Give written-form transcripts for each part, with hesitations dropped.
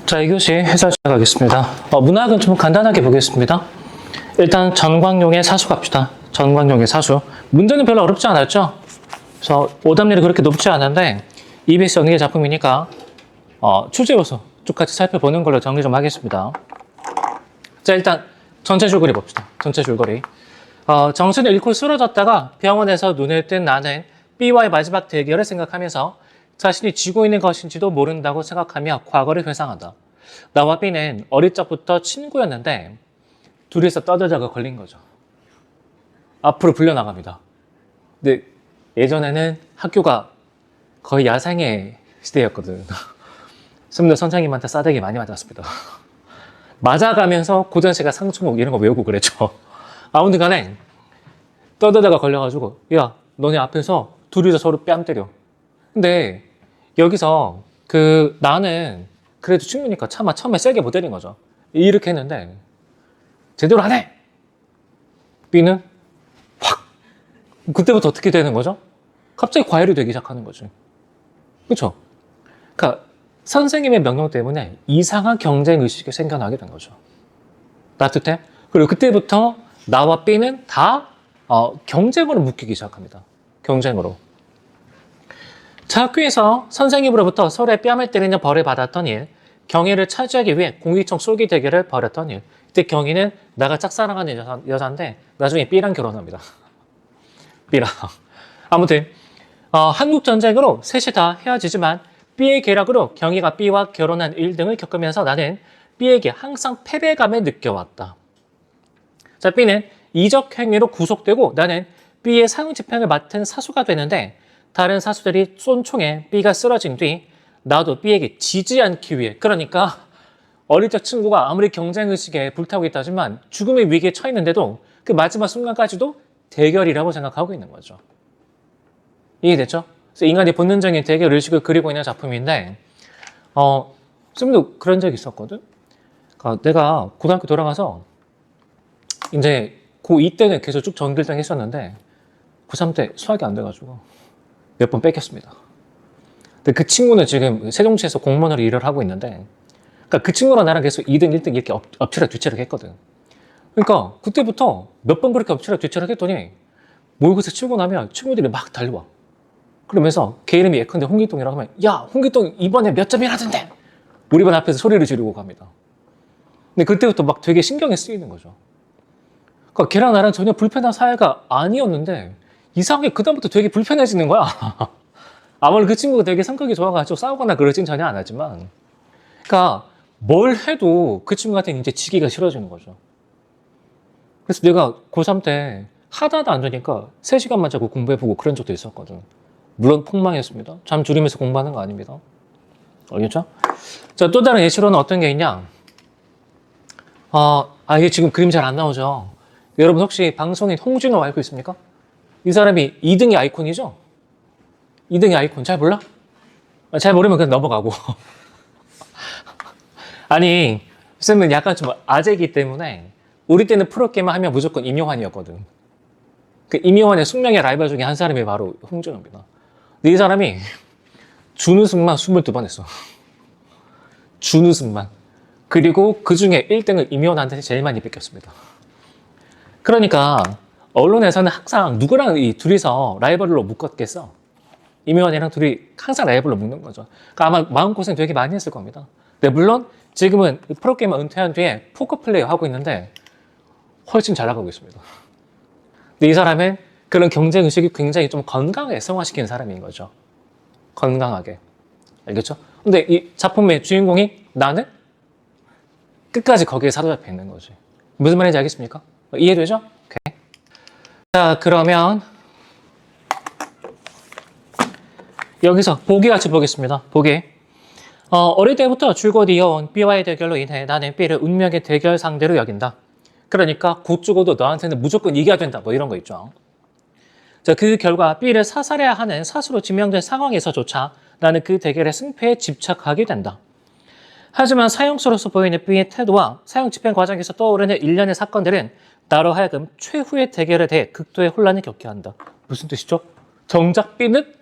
자, 2교시 해설 시작하겠습니다. 문학은 좀 간단하게 보겠습니다. 일단 전광용의 사수 갑시다. 전광용의 사수. 문제는 별로 어렵지 않았죠? 그래서 오답률이 그렇게 높지 않은데 EBS 연계 작품이니까 출제 요소 쭉 같이 살펴보는 걸로 정리 좀 하겠습니다. 자, 일단 전체 줄거리 봅시다. 전체 줄거리. 정신을 잃고 쓰러졌다가 병원에서 눈을 뜬 나는 B와의 마지막 대결을 생각하면서 자신이 쥐고 있는 것인지도 모른다고 생각하며 과거를 회상한다. 나와 B는 어릴 적부터 친구였는데 둘이서 떠들다가 걸린 거죠. 앞으로 불려나갑니다. 근데 예전에는 학교가 거의 야생의 시대였거든. 스님들 선생님한테 싸대기 많이 맞았습니다. 맞아가면서 고전시가 상충곡 이런 거 외우고 그랬죠. 아무튼 간에 떠들다가 걸려가지고 야 너네 앞에서 둘이서 서로 뺨 때려. 근데 여기서 나는 그래도 친구니까 차마 처음에 세게 못 때린 거죠. 이렇게 했는데 제대로 안 해. B는 확. 그때부터 어떻게 되는 거죠? 갑자기 과열이 되기 시작하는 거죠. 그렇죠? 그러니까 선생님의 명령 때문에 이상한 경쟁 의식이 생겨나게 된 거죠. 따뜻해? 그리고 그때부터 나와 B는 다 경쟁으로 묶이기 시작합니다. 경쟁으로. 자, 학교에서 선생님으로부터 서로의 뺨을 때리는 벌을 받았던 일, 경희를 차지하기 위해 공기청 쏠기 대결을 벌였던 일. 이때 경희는 나가 짝사랑하는 여자인데 나중에 B랑 결혼합니다. B랑. 아무튼 한국전쟁으로 셋이 다 헤어지지만 B의 계략으로 경희가 B와 결혼한 일 등을 겪으면서 나는 B에게 항상 패배감을 느껴왔다. 자, B는 이적 행위로 구속되고 나는 B의 사형집행을 맡은 사수가 되는데 다른 사수들이 쏜 총에 B가 쓰러진 뒤 나도 B에게 지지 않기 위해, 그러니까 어릴 적 친구가 아무리 경쟁의식에 불타고 있다지만 죽음의 위기에 처했는데도 그 마지막 순간까지도 대결이라고 생각하고 있는 거죠. 이해됐죠? 그래서 인간의 본능적인 대결 의식을 그리고 있는 작품인데 쌤도 그런 적이 있었거든. 그러니까 내가 고등학교 돌아가서 이제 고2 때는 계속 쭉 전교1등 했었는데 고3 때 수학이 안 돼가지고 몇 번 뺏겼습니다. 근데 그 친구는 지금 세종시에서 공무원으로 일을 하고 있는데, 그러니까 그 친구랑 나랑 계속 2등, 1등 이렇게 엎치락 뒤치락 했거든. 그러니까 그때부터 몇 번 그렇게 엎치락 뒤치락 했더니 모의고사 치고 나면 친구들이 막 달려와. 그러면서 걔 이름이 예컨대 홍길동이라고 하면 야, 홍길동 이번에 몇 점이라던데? 우리 반 앞에서 소리를 지르고 갑니다. 근데 그때부터 막 되게 신경이 쓰이는 거죠. 그러니까 걔랑 나랑 전혀 불편한 사이가 아니었는데 이상하게 그다음부터 되게 불편해지는 거야. 아무리 그 친구가 되게 성격이 좋아가지고 싸우거나 그러진 전혀 안 하지만, 그러니까 뭘 해도 그 친구한테는 이제 지기가 싫어지는 거죠. 그래서 내가 고3 때 하다도 안 되니까 3시간만 자고 공부해보고 그런 적도 있었거든. 물론 폭망했습니다. 잠 줄이면서 공부하는 거 아닙니다. 알겠죠? 자, 또 다른 예시로는 어떤 게 있냐? 이게 지금 그림 잘 안 나오죠? 여러분 혹시 방송인 홍진호 알고 있습니까? 이 사람이 2등의 아이콘이죠? 2등의 아이콘 잘 몰라? 잘 모르면 그냥 넘어가고. 아니, 쌤은 약간 좀 아재이기 때문에 우리 때는 프로게이머 하면 무조건 임요환이었거든. 그 임요환의 숙명의 라이벌 중에 한 사람이 바로 홍진호입니다. 근데 이 사람이 준우승만 22번 했어. 준우승만. 그리고 그 중에 1등을 임요환한테 제일 많이 뺏겼습니다. 그러니까 언론에서는 항상 누구랑 이 둘이서 라이벌로 묶었겠어? 임요환이랑 둘이 항상 라이벌로 묶는 거죠. 그러니까 아마 마음고생 되게 많이 했을 겁니다. 근데 물론 지금은 프로게이머 은퇴한 뒤에 포커 플레이어 하고 있는데 훨씬 잘 나가고 있습니다. 근데 이 사람은 그런 경쟁 의식이 굉장히 좀 건강하게 성화시키는 사람인 거죠. 건강하게. 알겠죠? 근데 이 작품의 주인공이 나는 끝까지 거기에 사로잡혀 있는 거지. 무슨 말인지 알겠습니까? 이해되죠? 오케이. 자, 그러면 여기서 보기 같이 보겠습니다. 보기. 어릴 때부터 줄곧 이어온 B와의 대결로 인해 나는 B를 운명의 대결 상대로 여긴다. 그러니까 곧 죽어도 너한테는 무조건 이겨야 된다. 뭐 이런 거 있죠. 자, 그 결과 B를 사살해야 하는 사수로 지명된 상황에서조차 나는 그 대결의 승패에 집착하게 된다. 하지만 사형수로서 보이는 B의 태도와 사형 집행 과정에서 떠오르는 일련의 사건들은 나로 하여금 최후의 대결에 대해 극도의 혼란을 겪게 한다. 무슨 뜻이죠? 정작 B는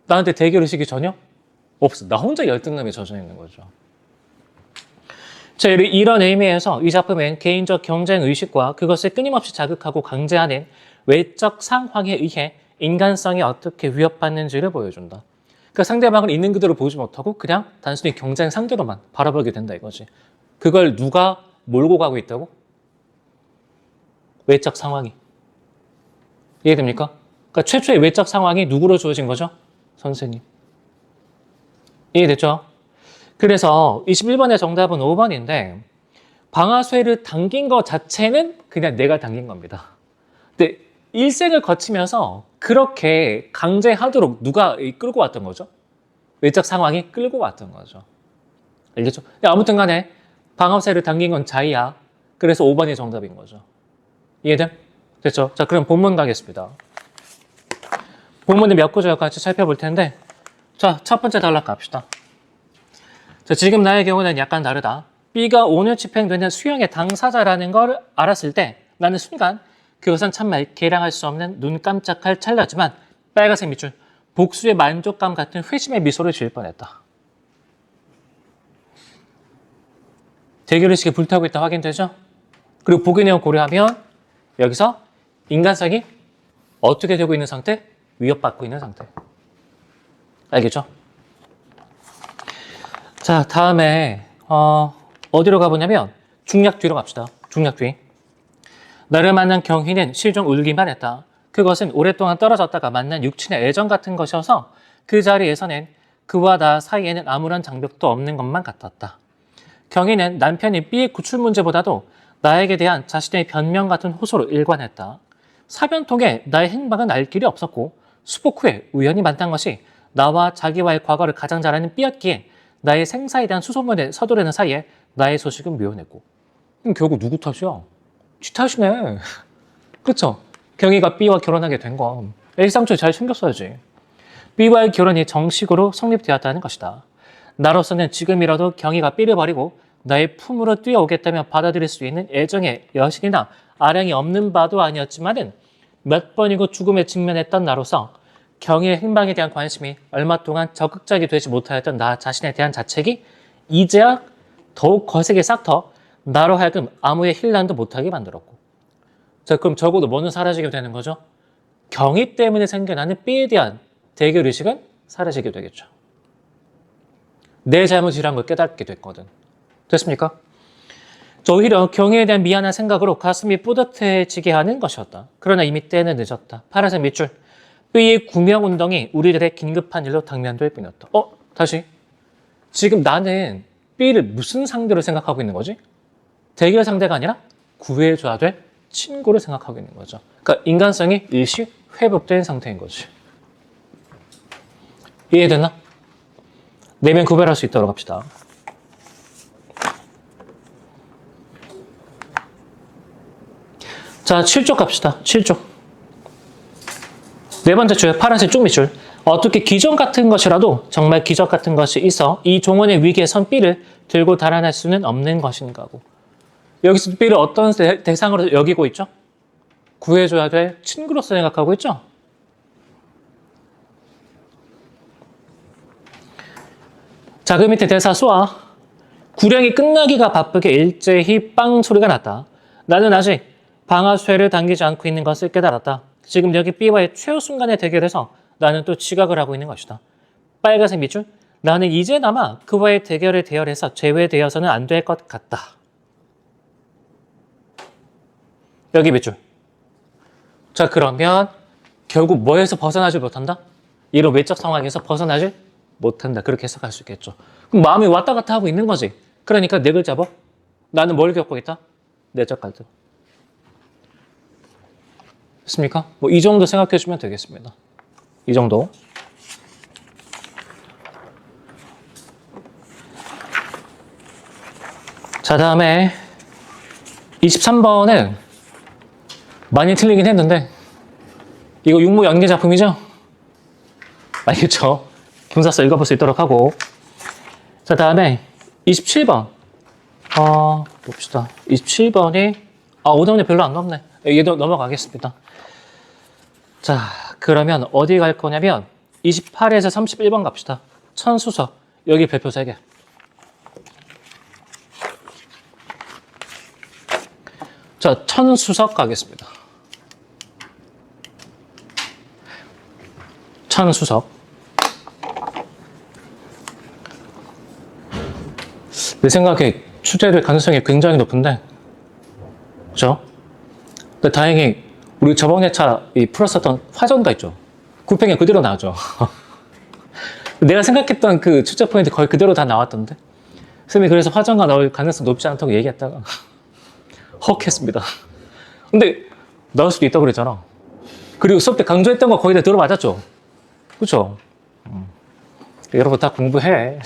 나한테 대결의식이 전혀 없어. 나 혼자 열등감에 젖어 있는 거죠. 자, 이런 의미에서 이 작품은 개인적 경쟁 의식과 그것을 끊임없이 자극하고 강제하는 외적 상황에 의해 인간성이 어떻게 위협받는지를 보여준다. 그러니까 상대방을 있는 그대로 보지 못하고 그냥 단순히 경쟁 상대로만 바라보게 된다 이거지. 그걸 누가 몰고 가고 있다고? 외적 상황이. 이해됩니까? 그러니까 최초의 외적 상황이 누구로 주어진 거죠? 선생님. 이해됐죠? 그래서 21번의 정답은 5번인데 방아쇠를 당긴 것 자체는 그냥 내가 당긴 겁니다. 근데 일생을 거치면서 그렇게 강제하도록 누가 끌고 왔던 거죠? 외적 상황이 끌고 왔던 거죠. 알겠죠? 아무튼 간에 방아쇠를 당긴 건 자이야. 그래서 5번이 정답인 거죠. 이해돼? 됐죠? 자, 그럼 본문 가겠습니다. 본문의 몇 구절 같이 살펴볼 텐데 자, 첫 번째 단락 갑시다. 자, 지금 나의 경우는 약간 다르다. B가 오늘 집행되는 수형의 당사자라는 걸 알았을 때 나는 순간 그것은 참말 계량할 수 없는 눈 깜짝할 찰나지만 빨간색 밑줄 복수의 만족감 같은 회심의 미소를 지을 뻔했다. 대결의식에 불타고 있다 확인되죠? 그리고 보기 내용 고려하면 여기서 인간성이 어떻게 되고 있는 상태? 위협받고 있는 상태. 알겠죠? 자, 다음에 어디로 가보냐면 중략 뒤로 갑시다. 중략 뒤. 나를 만난 경희는 실종 울기만 했다. 그것은 오랫동안 떨어졌다가 만난 육친의 애정 같은 것이어서 그 자리에서는 그와 나 사이에는 아무런 장벽도 없는 것만 같았다. 경희는 남편인 B의 구출 문제보다도 나에게 대한 자신의 변명 같은 호소로 일관했다. 사변통에 나의 행방은 알 길이 없었고 수복 후에 우연히 만난 것이 나와 자기와의 과거를 가장 잘 아는 B였기에 나의 생사에 대한 수소문에 서두르는 사이에 나의 소식은 묘연했고. 결국 누구 탓이야? 지 탓이네. 그렇죠? 경희가 B와 결혼하게 된 건 일상적으로 잘 챙겼어야지. B와의 결혼이 정식으로 성립되었다는 것이다. 나로서는 지금이라도 경희가 B를 버리고 나의 품으로 뛰어오겠다며 받아들일 수 있는 애정의 여신이나 아량이 없는 바도 아니었지만은 몇 번이고 죽음에 직면했던 나로서 경희의 행방에 대한 관심이 얼마 동안 적극적이 되지 못하였던 나 자신에 대한 자책이 이제야 더욱 거세게 싹터 나로 하여금 아무의 힐난도 못하게 만들었고. 자, 그럼 적어도 뭐는 사라지게 되는 거죠? 경희 때문에 생겨나는 B에 대한 대결의식은 사라지게 되겠죠. 내 잘못이란 걸 깨닫게 됐거든. 됐습니까? 오히려 경희에 대한 미안한 생각으로 가슴이 뿌듯해지게 하는 것이었다. 그러나 이미 때는 늦었다. 파란색 밑줄. B의 구명운동이 우리들의 긴급한 일로 당면될 뿐이었다. 다시. 지금 나는 B를 무슨 상대로 생각하고 있는 거지? 대결 상대가 아니라 구해줘야 될 친구를 생각하고 있는 거죠. 그러니까 인간성이 일시 회복된 상태인 거지. 이해됐나? 내면 구별할 수 있도록 합시다. 자, 7쪽 갑시다. 7쪽. 네 번째 줄, 파란색 쭉 밑줄. 어떻게 기적 같은 것이라도 정말 기적 같은 것이 있어 이 종언의 위기에 선 B를 들고 달아날 수는 없는 것인가고. 여기서 B를 어떤 대상으로 여기고 있죠? 구해줘야 될 친구로서 생각하고 있죠? 자, 그 밑에 대사 쏘아. 구령이 끝나기가 바쁘게 일제히 빵 소리가 났다. 나는 아직 방아쇠를 당기지 않고 있는 것을 깨달았다. 지금 여기 B와의 최후 순간의 대결에서 나는 또 지각을 하고 있는 것이다. 빨간색 밑줄. 나는 이제나마 그와의 대결을 대열해서 제외되어서는 안 될 것 같다. 여기 밑줄. 자, 그러면 결국 뭐에서 벗어나지 못한다? 이런 외적 상황에서 벗어나지 못한다. 그렇게 해석할 수 있겠죠. 그럼 마음이 왔다 갔다 하고 있는 거지. 그러니까 네 글자 뭐? 나는 뭘 겪고 있다? 내적 갈등. 됐습니까? 뭐 이 정도 생각해 주면 되겠습니다. 이 정도. 자, 다음에 23번은 많이 틀리긴 했는데 이거 육모 연계 작품이죠? 알겠죠? 분사서 읽어볼 수 있도록 하고. 자, 다음에 27번. 봅시다. 27번이 오답률 별로 안 높네. 얘도 넘어가겠습니다. 자, 그러면 어디 갈 거냐면 28에서 31번 갑시다. 천수석. 여기 별표 3개. 자, 천수석 가겠습니다. 천수석. 내 생각에 출제될 가능성이 굉장히 높은데, 그죠? 근데 다행히 우리 저번 회차 풀었었던 화전가 있죠. 굴팽이 그대로 나오죠. 내가 생각했던 그 출제 포인트 거의 그대로 다 나왔던데. 쌤이 그래서 화전가 나올 가능성 높지 않다고 얘기했다가 헉 했습니다. 근데 나올 수도 있다고 그랬잖아. 그리고 수업 때 강조했던 거 거의 다 들어맞았죠. 그쵸? 여러분 다 공부해.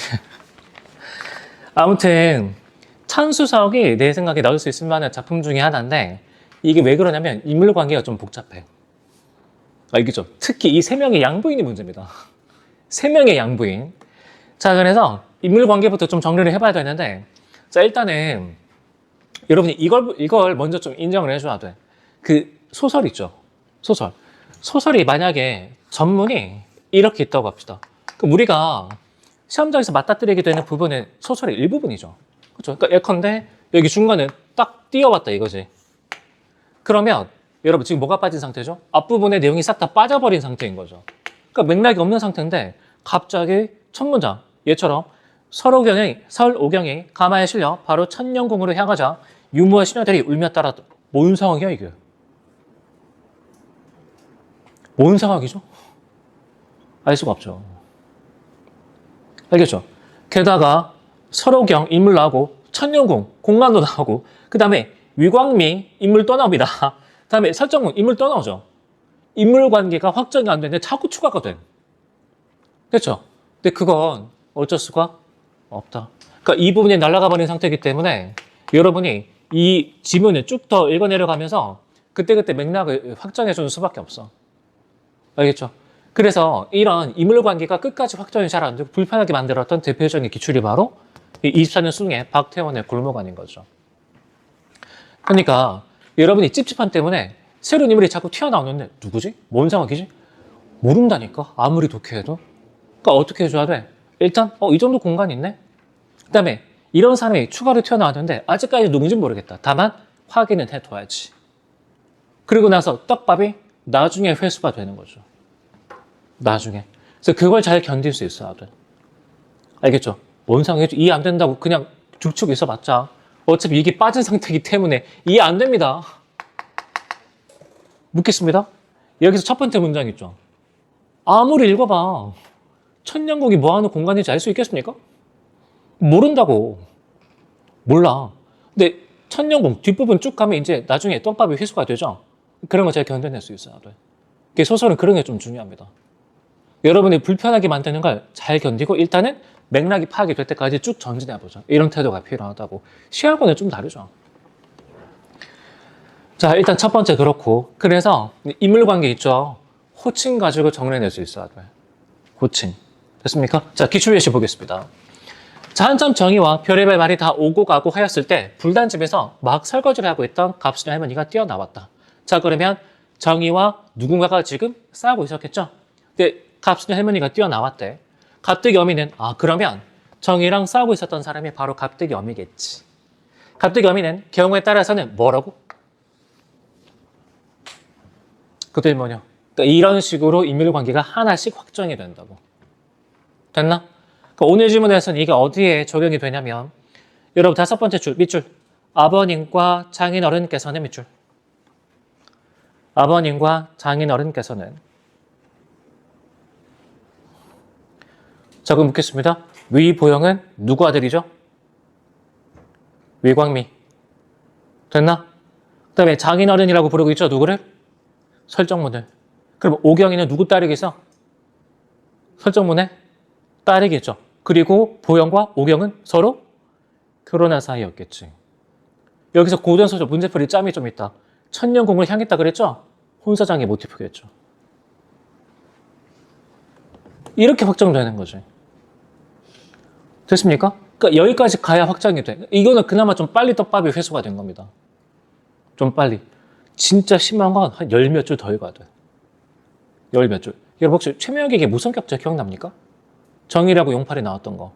아무튼 천수석이 내 생각에 나올 수 있을 만한 작품 중에 하나인데, 이게 왜 그러냐면 인물관계가 좀 복잡해. 알겠죠? 특히 이 세 명의 양부인이 문제입니다. 세 명의 양부인. 자, 그래서 인물관계부터 좀 정리를 해봐야 되는데, 자, 일단은 여러분이 이걸 먼저 좀 인정을 해줘야 돼. 그 소설 있죠? 소설. 소설이 만약에 전문이 이렇게 있다고 합시다. 그럼 우리가 시험장에서 맞닥뜨리게 되는 부분은 소설의 일부분이죠. 그렇죠? 그러니까 예컨대 여기 중간에 딱 띄어왔다 이거지. 그러면 여러분 지금 뭐가 빠진 상태죠? 앞부분의 내용이 싹 다 빠져버린 상태인 거죠. 그러니까 맥락이 없는 상태인데 갑자기 첫 문장 얘처럼 설오경이 가마에 실려 바로 천년궁으로 향하자 유무와 시녀들이 울며 따랐다. 뭔 상황이야 이게? 뭔 상황이죠? 알 수가 없죠. 알겠죠? 게다가 설오경 인물 나오고 천년궁 공간도 나오고 그 다음에 위광미 인물 또 나옵니다. 그 다음에 설정궁 인물 또 나오죠. 인물 관계가 확정이 안 되는데 자꾸 추가가 돼. 그렇죠? 근데 그건 어쩔 수가 없다. 그러니까 이 부분이 날아가 버린 상태이기 때문에 여러분이 이 지문을 쭉 더 읽어 내려가면서 그때그때 맥락을 확정해 주는 수밖에 없어. 알겠죠? 그래서 이런 인물관계가 끝까지 확정이 잘 안 되고 불편하게 만들었던 대표적인 기출이 바로 이 24년 수능의 박태원의 골목안인 거죠. 그러니까 여러분이 찝찝한 때문에 새로운 인물이 자꾸 튀어나오는데 누구지? 뭔 상황이지? 모른다니까 아무리 독해해도. 그러니까 어떻게 해줘야 돼? 일단 이 정도 공간이 있네? 그 다음에 이런 사람이 추가로 튀어나왔는데 아직까지 누군지는 모르겠다. 다만 확인은 해둬야지. 그리고 나서 떡밥이 나중에 회수가 되는 거죠. 나중에. 그래서 그걸 잘 견딜 수 있어야 돼. 알겠죠? 뭔 상황이죠? 이해 안 된다고 그냥 죽축 있어봤자 어차피 이게 빠진 상태이기 때문에 이해 안 됩니다. 묻겠습니다. 여기서 첫 번째 문장 있죠. 아무리 읽어봐. 천년국이 뭐하는 공간인지 알 수 있겠습니까? 모른다고. 몰라. 근데 천년국 뒷부분 쭉 가면 이제 나중에 떡밥이 회수가 되죠. 그런 거 잘 견뎌낼 수 있어야 돼. 소설은 그런 게 좀 중요합니다. 여러분이 불편하게 만드는 걸 잘 견디고 일단은 맥락이 파악이 될 때까지 쭉 전진해보죠. 이런 태도가 필요하다고. 시하고는 좀 다르죠. 자, 일단 첫 번째 그렇고, 그래서 인물관계 있죠. 호칭 가지고 정리해낼 수 있어야 돼. 호칭. 됐습니까? 자, 기출예시 보겠습니다. 자, 한참 정의와 별의별 말이 다 오고 가고 하였을 때 불단집에서 막 설거지를 하고 있던 갑순의 할머니가 뛰어나왔다. 자, 그러면 정의와 누군가가 지금 싸우고 있었겠죠? 근데 갑순의 할머니가 뛰어나왔대. 갑득이 어미는 그러면 정의랑 싸우고 있었던 사람이 바로 갑득이 어미겠지. 갑득이 어미는 경우에 따라서는 뭐라고? 그것도 뭐냐? 그러니까 이런 식으로 인물관계가 하나씩 확정이 된다고. 됐나? 그러니까 오늘 질문에서는 이게 어디에 적용이 되냐면 여러분 다섯 번째 줄, 밑줄. 아버님과 장인어른께서는 밑줄. 아버님과 장인어른께서는. 자, 그럼 묻겠습니다. 위보영은 누구 아들이죠? 위광미. 됐나? 그 다음에 장인어른이라고 부르고 있죠? 누구를? 설정문을. 그럼 오경이는 누구 딸이겠어? 설정문의 딸이겠죠. 그리고 보영과 오경은 서로 결혼한 사이였겠지. 여기서 고전소설 문제풀이 짬이 좀 있다. 천년궁을 향했다 그랬죠? 혼사장의 모티프겠죠. 이렇게 확정되는 거지. 됐습니까? 그러니까 여기까지 가야 확정이 돼. 이거는 그나마 좀 빨리 떡밥이 회수가 된 겁니다. 좀 빨리. 진짜 심한 건 한 열 몇 줄 더 읽어야 돼. 열 몇 줄. 여러분 혹시 최명에게 무성격자 기억납니까? 정일하고 용팔이 나왔던 거.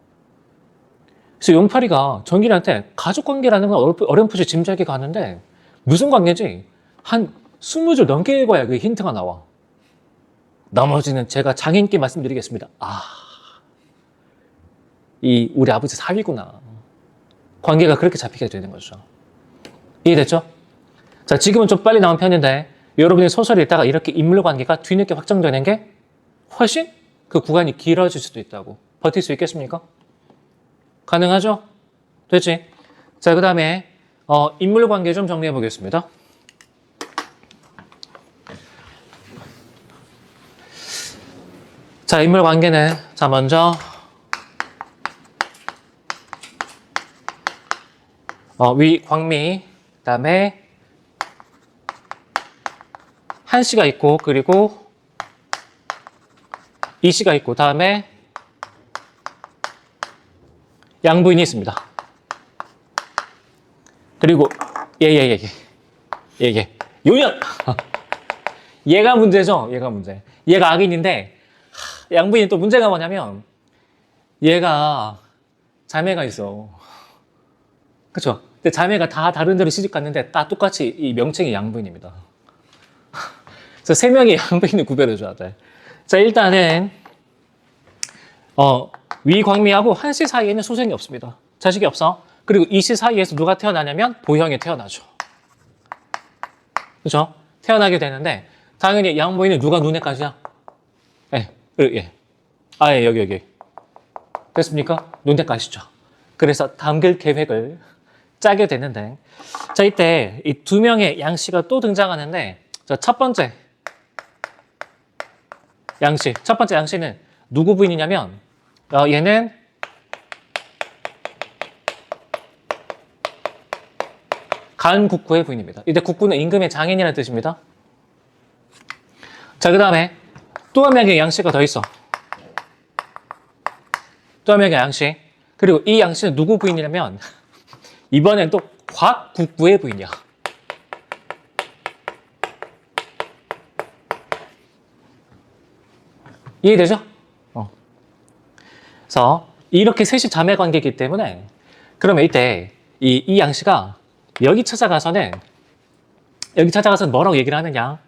그래서 용팔이가 정일한테 가족관계라는 건 어렴풋이 짐작이 가는데 무슨 관계지? 한 20줄 넘게 읽어야 그 힌트가 나와. 나머지는 제가 장인께 말씀드리겠습니다. 우리 아버지 사위구나. 관계가 그렇게 잡히게 되는 거죠. 이해됐죠? 자, 지금은 좀 빨리 나온 편인데 여러분이 소설을 읽다가 이렇게 인물 관계가 뒤늦게 확정되는 게 훨씬 그 구간이 길어질 수도 있다고. 버틸 수 있겠습니까? 가능하죠? 됐지? 자, 그 다음에 인물 관계 좀 정리해 보겠습니다. 자, 인물 관계는 자 먼저 위 광미, 그 다음에 한씨가 있고, 그리고 이씨가 있고, 다음에 양부인이 있습니다. 그리고 요년! 얘가 문제죠? 얘가 문제. 얘가 악인인데 양부인이 또 문제가 뭐냐면 얘가 자매가 있어. 그쵸? 근데 자매가 다 다른 데로 시집 갔는데 다 똑같이 이 명칭이 양부인입니다. 그래서 세 명의 양부인을 구별해줘야 돼. 자, 일단은 위광미하고 한씨 사이에는 소생이 없습니다. 자식이 없어. 그리고 이씨 사이에서 누가 태어나냐면 보형이 태어나죠. 그죠? 태어나게 되는데 당연히 양부인은 누가 눈에까지야? 예. 여기. 됐습니까? 눈에까지죠. 그래서 담글 계획을 짜게 되는데, 자, 이때 이 두 명의 양씨가 또 등장하는데, 자, 첫 번째 양씨는 누구 부인이냐면, 얘는 간국구의 부인입니다. 이때 국구는 임금의 장인이라는 뜻입니다. 자, 그 다음에 또 한 명의 양씨가 더 있어. 또 한 명의 양씨. 그리고 이 양씨는 누구 부인이냐면 이번엔 또 곽국구의 부인이야. 이해되죠? 그래서 이렇게 셋이 자매 관계이기 때문에 그러면 이때 이 양씨가 여기 찾아가서는 뭐라고 얘기를 하느냐?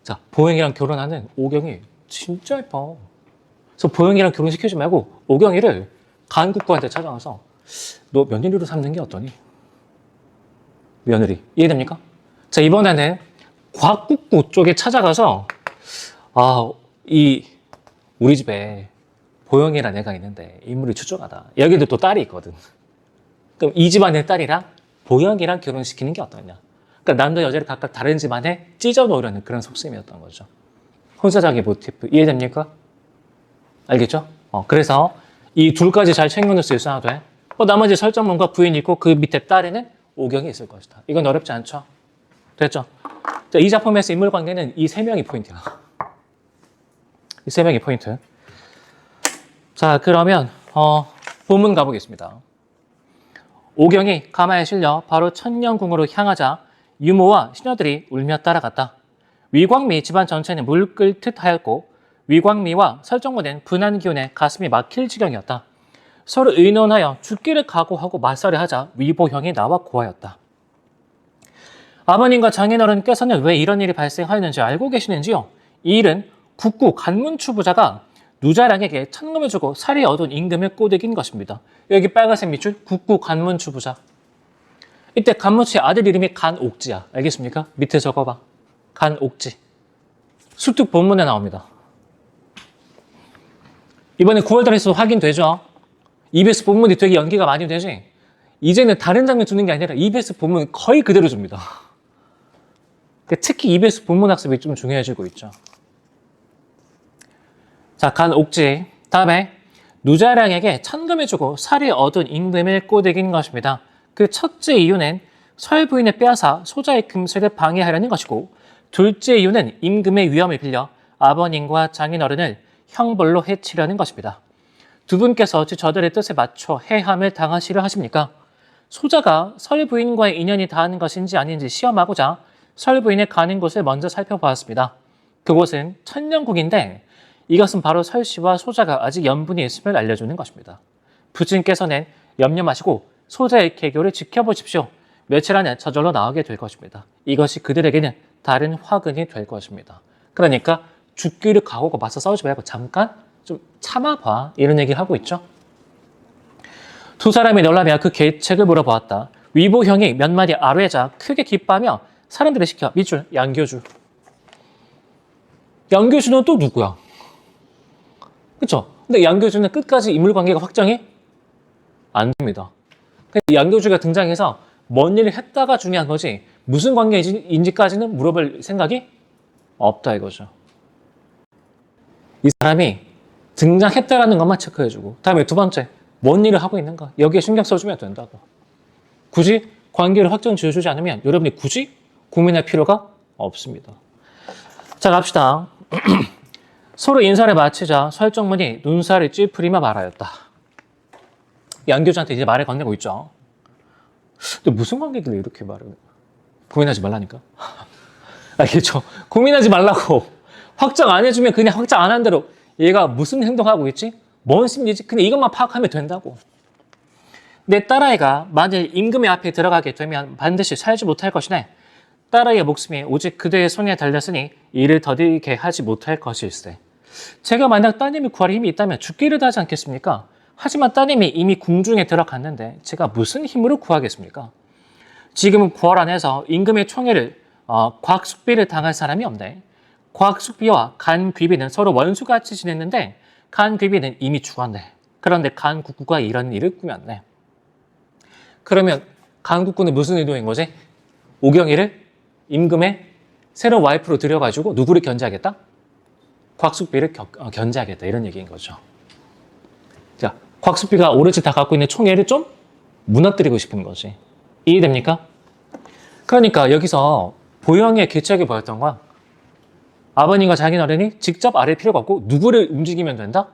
자, 보영이랑 결혼하는 오경이 진짜 예뻐. 그래서 보영이랑 결혼시키지 말고 오경이를 간국구한테 찾아가서 너 며느리로 삼는 게 어떠니? 며느리. 이해됩니까? 자, 이번에는 곽국구 쪽에 찾아가서 우리 집에 보영이라는 애가 있는데 인물이 추적하다. 여기도 또 딸이 있거든. 그럼 이 집안의 딸이랑 보영이랑 결혼시키는 게 어떠냐? 그러니까 남자 여자를 각각 다른 집안에 찢어 놓으려는 그런 속셈이었던 거죠. 혼사자기 모티프 이해됩니까? 알겠죠? 그래서 이 둘까지 잘 챙겨놓을 수 있어야 돼. 나머지 설정문과 부인이 있고 그 밑에 딸에는 오경이 있을 것이다. 이건 어렵지 않죠? 됐죠? 자, 이 작품에서 인물 관계는 이 세 명이 포인트야. 이 세 명이 포인트. 자, 그러면 본문 가보겠습니다. 오경이 가마에 실려 바로 천년궁으로 향하자 유모와 시녀들이 울며 따라갔다. 위광미 집안 전체는 물 끓듯 하였고 위광미와 설정문은 분한 기운에 가슴이 막힐 지경이었다. 서로 의논하여 죽기를 각오하고 맞서려 하자 위보형이 나와 고하였다. 아버님과 장인어른께서는 왜 이런 일이 발생하였는지 알고 계시는지요? 이 일은 국구 간문추부자가 누자랑에게 천금을 주고 살이 얻은 임금을 꼬드긴 것입니다. 여기 빨간색 밑줄 국구 간문추부자. 이때 간문추의 아들 이름이 간옥지야. 알겠습니까? 밑에 적어봐. 간옥지. 수특 본문에 나옵니다. 이번에 9월달에서 확인되죠? EBS 본문이 되게 연기가 많이 되지? 이제는 다른 장면 주는 게 아니라 EBS 본문 거의 그대로 줍니다. 특히 EBS 본문 학습이 좀 중요해지고 있죠. 자, 간옥지. 다음에 누자랑에게 천금을 주고 살이 얻은 임금을 꼬드긴 것입니다. 그 첫째 이유는 설부인을 빼앗아 소자의 금슬을 방해하려는 것이고 둘째 이유는 임금의 위험을 빌려 아버님과 장인어른을 형벌로 해치려는 것입니다. 두 분께서 어찌 저들의 뜻에 맞춰 해함을 당하시려 하십니까? 소자가 설부인과의 인연이 닿은 것인지 아닌지 시험하고자 설부인의 가는 곳을 먼저 살펴보았습니다. 그곳은 천년궁인데 이것은 바로 설씨와 소자가 아직 연분이 있음을 알려주는 것입니다. 부친께서는 염려 마시고 소자의 개교를 지켜보십시오. 며칠 안에 저절로 나오게 될 것입니다. 이것이 그들에게는 다른 화근이 될 것입니다. 그러니까 죽기를 각오하고 맞서 싸우지 말고 잠깐 좀 참아봐. 이런 얘기를 하고 있죠. 두 사람이 놀라며 그 계책을 물어보았다. 위보 형이 몇 마디 아뢰자 크게 기뻐하며 사람들을 시켜 밑줄 양교주. 양교주는 또 누구야? 그쵸? 근데 양교주는 끝까지 인물관계가 확정이 안 됩니다. 양교주가 등장해서 뭔 일을 했다가 중요한 거지 무슨 관계인지까지는 물어볼 생각이 없다 이거죠. 이 사람이 등장했다라는 것만 체크해주고 다음에 두 번째 뭔 일을 하고 있는가 여기에 신경 써주면 된다고. 굳이 관계를 확정 지어주지 않으면 여러분이 굳이 고민할 필요가 없습니다. 자 갑시다. 서로 인사를 마치자 설정문이 눈살을 찌푸리며 말하였다. 양교주한테 이제 말을 건네고 있죠. 근데 무슨 관계길래 이렇게 말을 고민하지 말라니까. 알겠죠? 고민하지 말라고 확정 안 해주면 그냥 확정 안 한 대로 얘가 무슨 행동하고 있지? 뭔 심리지? 그냥 이것만 파악하면 된다고. 내 딸아이가 만일 임금의 앞에 들어가게 되면 반드시 살지 못할 것이네. 딸아이의 목숨이 오직 그대의 손에 달렸으니 이를 더디게 하지 못할 것일세. 제가 만약 따님을 구할 힘이 있다면 죽기를 하지 않겠습니까? 하지만 따님이 이미 궁중에 들어갔는데 제가 무슨 힘으로 구하겠습니까? 지금은 구월 안에서 임금의 총애를 곽숙비를 당할 사람이 없네. 곽숙비와 간귀비는 서로 원수같이 지냈는데 간귀비는 이미 죽었네. 그런데 간국구가 이런 일을 꾸몄네. 그러면 간국구는 무슨 의도인 거지? 오경이를 임금의 새로운 와이프로 들여가지고 누구를 견제하겠다? 곽숙비를 견제하겠다 이런 얘기인 거죠. 자, 곽숙비가 오로지 다 갖고 있는 총애를 좀 무너뜨리고 싶은 거지. 이해됩니까? 그러니까 여기서 보영의 계책이 뭐였던 거야? 아버님과 자기 어른이 직접 아랠 필요가 없고 누구를 움직이면 된다?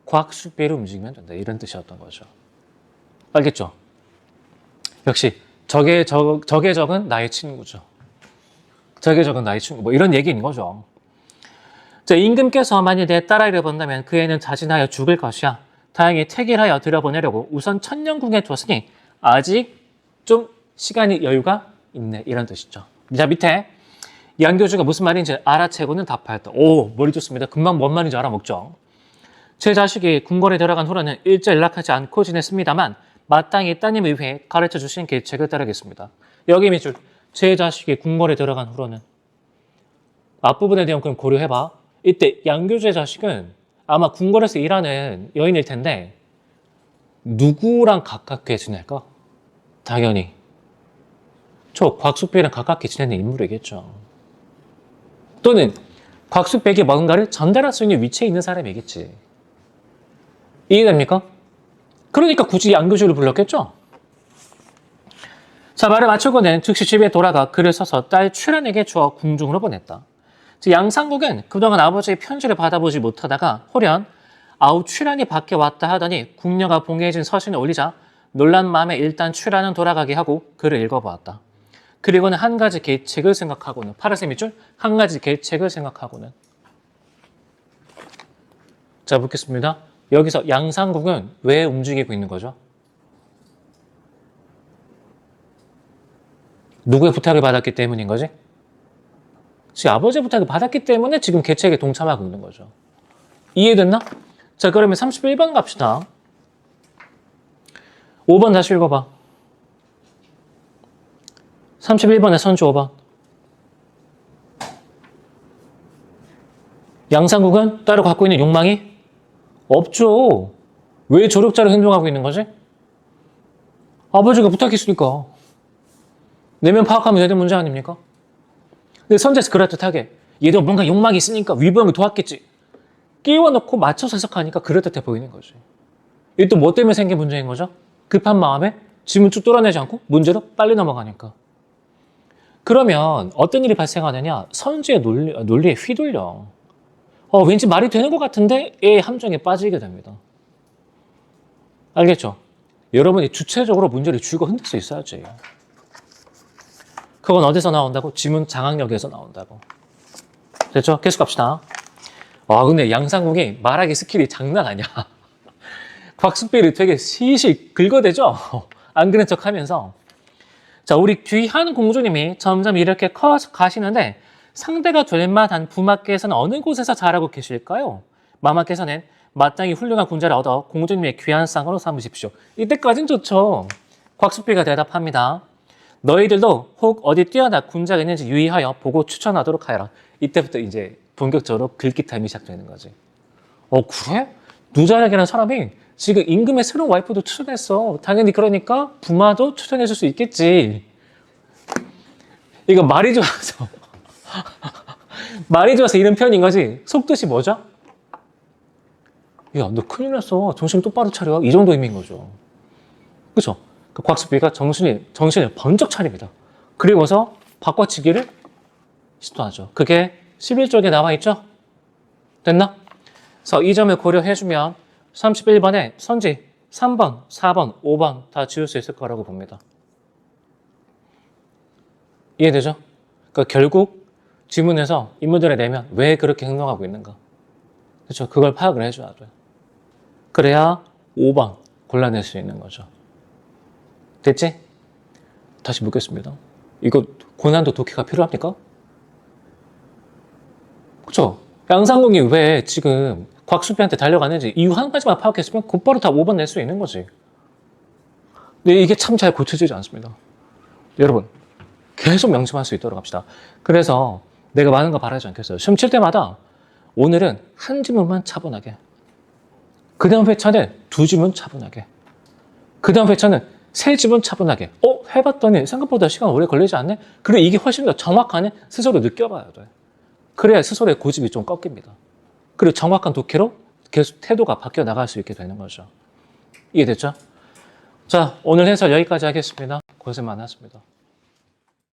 곽숙비를 움직이면 된다. 이런 뜻이었던 거죠. 알겠죠? 역시 적의 적은 나의 친구죠. 적의 적은 나의 친구. 뭐 이런 얘기인 거죠. 자, 임금께서 만일 내 딸아이를 본다면 그 애는 자진하여 죽을 것이야. 다행히 택일하여 들여보내려고 우선 천년궁에 뒀으니 아직 좀 시간이 여유가 있네. 이런 뜻이죠. 자, 밑에 양교주가 무슨 말인지 알아채고는 답하였다. 오, 머리 좋습니다. 금방 뭔 말인지 알아먹죠. 제 자식이 궁궐에 들어간 후로는 일절 연락하지 않고 지냈습니다만 마땅히 따님을 위해 가르쳐 주신 계책을 따르겠습니다. 여기 밑줄 제 자식이 궁궐에 들어간 후로는 앞부분에 대한 그럼 고려해봐. 이때 양교주의 자식은 아마 궁궐에서 일하는 여인일 텐데 누구랑 가깝게 지낼까? 당연히 저 곽숙배랑 가깝게 지내는 인물이겠죠. 또는 곽숙배에게 뭔가를 전달할 수 있는 위치에 있는 사람이겠지. 이해됩니까? 그러니까 굳이 양교주를 불렀겠죠? 자, 말을 마치고는 즉시 집에 돌아가 글을 써서 딸 출연에게 주어 궁중으로 보냈다. 양상국은 그동안 아버지의 편지를 받아보지 못하다가 호련 아우 출연이 밖에 왔다 하더니 궁녀가 봉해진 서신을 올리자 놀란 마음에 일단 출연은 돌아가게 하고 글을 읽어보았다. 그리고는 한 가지 계책을 생각하고는 파란색 밑줄 한 가지 계책을 생각하고는 자 묻겠습니다. 여기서 양상국은 왜 움직이고 있는 거죠? 누구의 부탁을 받았기 때문인 거지? 지금 아버지의 부탁을 받았기 때문에 지금 계책에 동참하고 있는 거죠. 이해됐나? 자, 그러면 31번 갑시다. 5번 다시 읽어봐. 31번에 선주 5번. 양상국은 따로 갖고 있는 욕망이 없죠. 왜 조력자로 행동하고 있는 거지? 아버지가 부탁했으니까. 내면 파악하면 되는 문제 아닙니까? 근데 선제에서 그럴듯하게 얘도 뭔가 욕망이 있으니까 위부형을 도왔겠지. 끼워넣고 맞춰서 해석하니까 그럴듯해 보이는 거지. 이게 또 뭐 때문에 생긴 문제인 거죠? 급한 마음에 짐을 쭉 뚫어내지 않고 문제로 빨리 넘어가니까. 그러면 어떤 일이 발생하느냐? 선지의 논리에 휘둘려. 왠지 말이 되는 것 같은데 얘의 함정에 빠지게 됩니다. 알겠죠? 여러분이 주체적으로 문제를 쥐고 흔들 수 있어야지. 그건 어디서 나온다고? 지문 장악력에서 나온다고. 됐죠? 계속 갑시다. 근데 양상국이 말하기 스킬이 장난 아니야. 곽숙배를 되게 시시 긁어대죠? 안 그런 척 하면서. 자, 우리 귀한 공주님이 점점 이렇게 커 가시는데 상대가 될 만한 부마께서는 어느 곳에서 자라고 계실까요? 마마께서는 마땅히 훌륭한 군자를 얻어 공주님의 귀한 쌍으로 삼으십시오. 이때까진 좋죠. 곽수비가 대답합니다. 너희들도 혹 어디 뛰어난 군자가 있는지 유의하여 보고 추천하도록 하여라. 이때부터 이제 본격적으로 글귀 타임이 시작되는 거지. 그래? 누자락이라는 사람이 지금 임금의 새로운 와이프도 추천했어. 당연히 그러니까 부마도 추천해 줄 수 있겠지. 이거 말이 좋아서 말이 좋아서 이런 표현인 거지. 속뜻이 뭐죠? 야, 너 큰일 났어. 정신 똑바로 차려. 이 정도 의미인 거죠. 그렇죠? 그 곽수비가 정신을 번쩍 차립니다. 그리고서 바꿔치기를 시도하죠. 그게 11쪽에 나와 있죠? 됐나? 그래서 이 점을 고려해주면 31번에 선지 3번, 4번, 5번 다 지울 수 있을 거라고 봅니다. 이해되죠? 그러니까 결국 지문에서 인물들에 내면 왜 그렇게 행동하고 있는가? 그렇죠? 그걸 파악을 해줘야 돼요. 그래야 5번 골라낼 수 있는 거죠. 됐지? 다시 묻겠습니다. 이거 고난도 독해가 필요합니까? 그렇죠? 양상궁이 왜 지금 곽수비한테 달려가는지 이유 한 가지만 파악했으면 곧바로 다 5번 낼 수 있는 거지. 근데 이게 참 잘 고쳐지지 않습니다. 여러분, 계속 명심할 수 있도록 합시다. 그래서 내가 많은 거 바라지 않겠어요. 시험 칠 때마다 오늘은 한 지문만 차분하게, 그 다음 회차는 2지문 차분하게, 그 다음 회차는 3지문 차분하게. 해봤더니 생각보다 시간 오래 걸리지 않네? 그리고 이게 훨씬 더 정확하네? 스스로 느껴봐야 돼. 그래야 스스로의 고집이 좀 꺾입니다. 그리고 정확한 독해로 계속 태도가 바뀌어 나갈 수 있게 되는 거죠. 이해됐죠? 자, 오늘 해설 여기까지 하겠습니다. 고생 많았습니다.